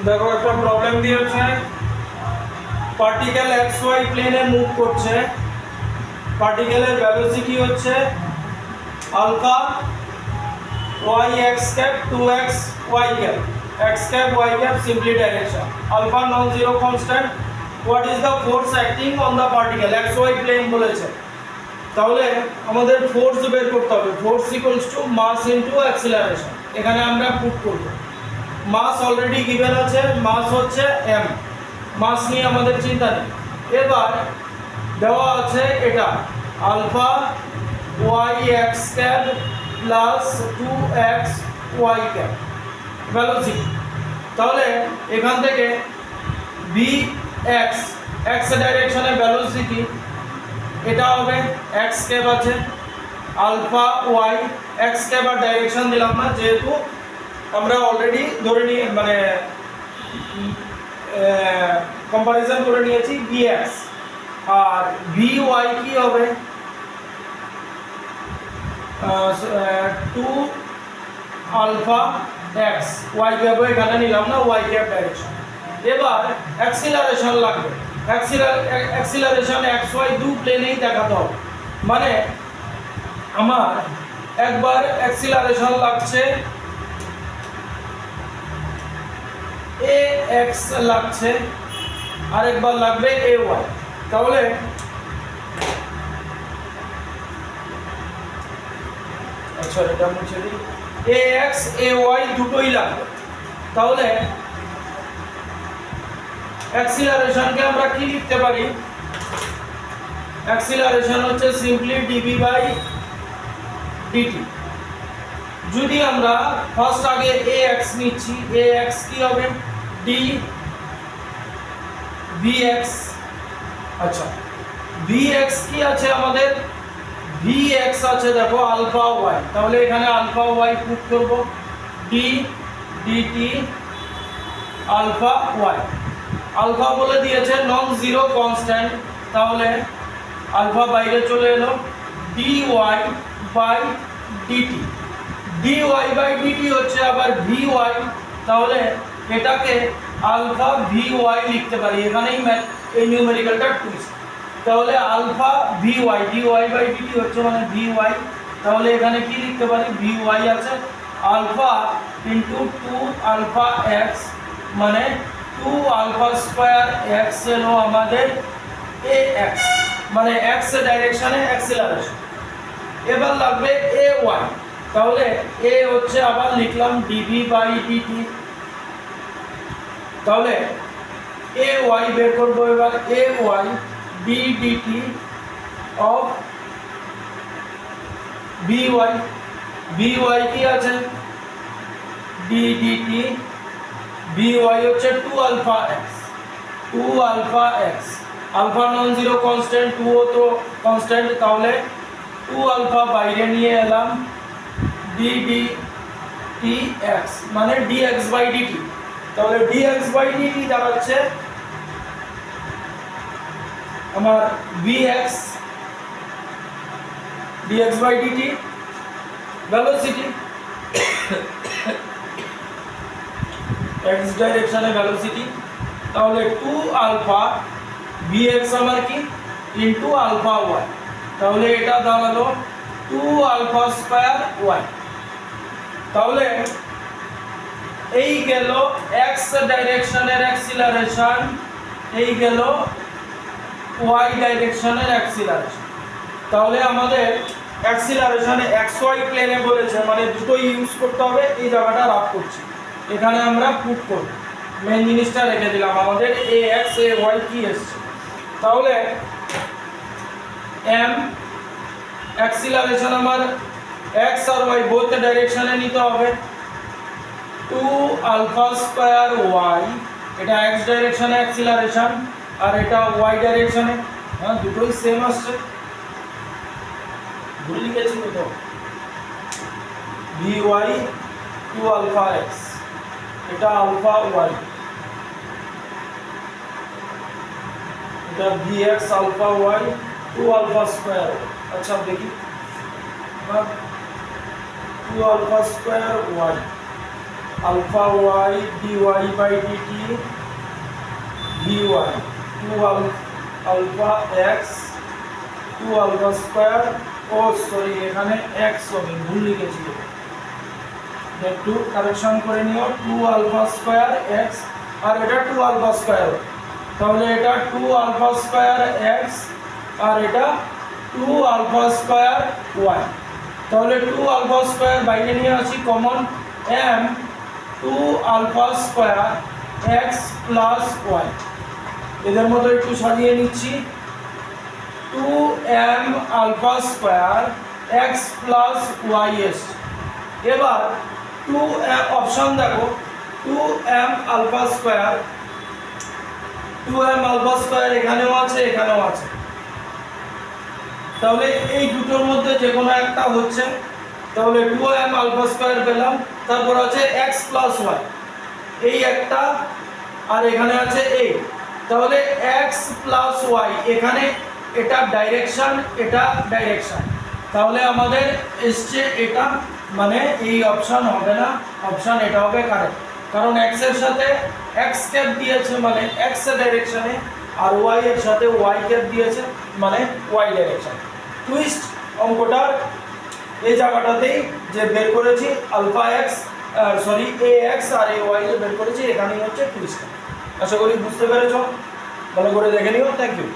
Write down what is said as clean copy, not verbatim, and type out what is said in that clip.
দেখো একটা প্রবলেম দিয়েছে, পার্টিকেল এক্স ওয়াই প্লেনে মুভ করছে, পার্টিকেলের ভেলোসিটি হচ্ছে alpha y x cap 2x y cap, x cap y cap simply direction, alpha non zero constant. What is the force acting on the particle, x y plane বলেছে, তাহলে আমাদের force বের করতে হবে। Force equals to mass into acceleration. এখানে আমরা put করব, মাস already given আছে, মাস হচ্ছে m, মাস নিয়ে আমাদের চিন্তা নেই। এবার দেওয়া আছে এটা alpha y x cap plus 2x y cap velocity. তাহলে এখান থেকে ভি এক্স, এক্স ডাইরেকশনে ভেলোসিটি এটা হবে এক্স ক্যাপ আছে, আলফা ওয়াই এক্স ক্যাপ আর ডাইরেকশন দিলাম না, যেহেতু আমরা অলরেডি ধরে নিয়ে মানে কম্পারিজন করে নিয়েছি ভি এক্স। আর ভি ওয়াই কি হবে 2 আলফা এক্স ওয়াই ক্যাপ, এখানে নিলাম না ওয়াই ক্যাপ ডাইরেকশন। এবার অ্যাক্সিলারেশন লাগবে, অ্যাক্সিলারেশন এক্স ওয়াই দু প্লেনেই দেখাতে হবে। মানে আমার একবার অ্যাক্সিলারেশন লাগছে এ এক্স লাগছে, আরেকবার লাগবে এ ওয়াই। তাহলে আচ্ছা এটা মুছে দিই, এ এক্স এ ওয়াই দুটোই লাগবে। তাহলে অ্যাক্সিলারেশনকে আমরা কি লিখতে পারি, অ্যাক্সিলারেশন হচ্ছে সিম্পলি ডিভি বাই ডিটি। যদি আমরা ফার্স্ট আগে এ এক্স নিচ্ছি, এ এক্স কি হবে ডি ভি এক্স। আচ্ছা ভি এক্স কি আছে আমাদের, ভি এক্স আছে দেখো আলফা ওয়াই, তাহলে এখানে আলফা ওয়াই পুট করব, d dt alpha y. Alpha বলে দিয়েছে নন জিরো কনস্ট্যান্ট, তাহলে আলফা বাইরে চলে এলো, d y by dt, d y by dt হচ্ছে আবার ভি ওয়াই, তাহলে এটাকে আলফা ভি ওয়াই লিখতে পারি। এখানেই এই নিউমেরিক্যালটা টুইস্ট। তাহলে alpha v y, d y by dt হচ্ছে মানে ভি ওয়াই, তাহলে এখানে কি লিখতে পারি ভি ওয়াই আছে আলফা ইন্টু 2 আলফা এক্স, মানে 2 আলফা স্কোয়ার এক্স এলো আমাদের এ এক্স, মানে এক্স ডাইরেকশনে অ্যাক্সিলারেশন। এবার লাগবে এ ওয়াই, তাহলে এ হচ্ছে আবার লিখলাম ডিভি বাই ডিটি। তাহলে এ ওয়াই বের করবো, এবার এ Y D DT of B Y, B Y কি আছে ডি ডিটি, বি ওয়াই হচ্ছে 2 alpha X, 2 alpha X, alpha non zero constant, 2 ও তো কনস্ট্যান্ট, তাহলে 2 আলফা বাইরে নিয়ে এলাম, ডি ডি টি এক্স মানে ডিএক্স বাই ডিটি। তাহলে ডিএক্স বাই ডিটি দাঁড়াচ্ছে আমার vx dx by dt velocity x ডাইরেকশনে velocity, তাহলে 2 আলফা vx আমার কি ইনটু আলফা y, তাহলে এটা দাঁড়ালো 2 আলফা স্কয়ার y। তাহলে এই গেল x ডাইরেকশনের অ্যাক্সিলারেশন, এই গেল y ডাইরেকশনের অ্যাক্সিলারেশন। তাহলে আমাদের অ্যাক্সিলারেশনে xy প্লেনে বলেছে, মানে দুটোই ইউজ করতে হবে। এই জায়গাটা রাফ করছি, এখানে আমরা পুট করব, মেন জিনিসটা রেখে দিলাম, আমাদের ax ay কি এসছে। তাহলে m অ্যাক্সিলারেশন আমার x আর y বোথ ডাইরেকশনে নিতে হবে, 2 আলফা স্কয়ার y, এটা x ডাইরেকশনে অ্যাক্সিলারেশন আর এটা y ডাইরেকশনে, হ্যাঁ দুটোই সেম আসছে, ভুল লিখেছি তো, vy 2 আলফা x, এটা আলফা y, এটা vx alpha y 2 alpha square. আচ্ছা দেখি 2 alpha square y alpha y dy by dt dy two alpha x two alpha square, ও সরি এখানে এক্স আমি ভুল লিখেছি, একটু কারেকশন করে নিও, টু আলফা স্কোয়ার এক্স আর এটা টু আলফা স্কোয়ার, তাহলে এটা টু আলফা স্কোয়ার এক্স আর এটা টু আলফা স্কোয়ার ওয়াই। তাহলে টু আলফা স্কোয়ার বাইরে নিয়ে আসি common, m two alpha square x plus y, এদের মতো একটু সাজিয়ে নিচ্ছি, two m alpha square x plus y s. এবার টু অপশন দেখো, two m alpha square, two m alpha square এখানেও আছে এখানেও আছে, তাহলে এই দুটোর মধ্যে যে কোনো একটা হচ্ছে, তাহলে টু এম আলফা স্কোয়ার পেলাম, তারপর আছে এক্স প্লাস ওয়াই, এই একটা আর এখানে আছে এই, তাহলে এক্স প্লাস ওয়াই এখানে এটা ডাইরেকশন এটা ডাইরেকশন, তাহলে আমাদের এসছে এটা, মানে এই অপশন হবে না, অপশন এটা হবে কারেক্ট, কারণ এক্স এর সাথে এক্স ক্যাপ দিয়েছে মানে এক্স এর ডাইরেকশনে, আর ওয়াই এর সাথে ওয়াই ক্যাপ দিয়েছে মানে ওয়াই ডাইরেকশন। টুইস্ট অঙ্কটার এই জায়গাটাতেই যে বের করেছি alpha x sorry A x R A Y বের করেছি, এখানেই হচ্ছে টুইস্ট। আশা করি বুঝতে পেরেছ, ভালো করে দেখে নিও। Thank you.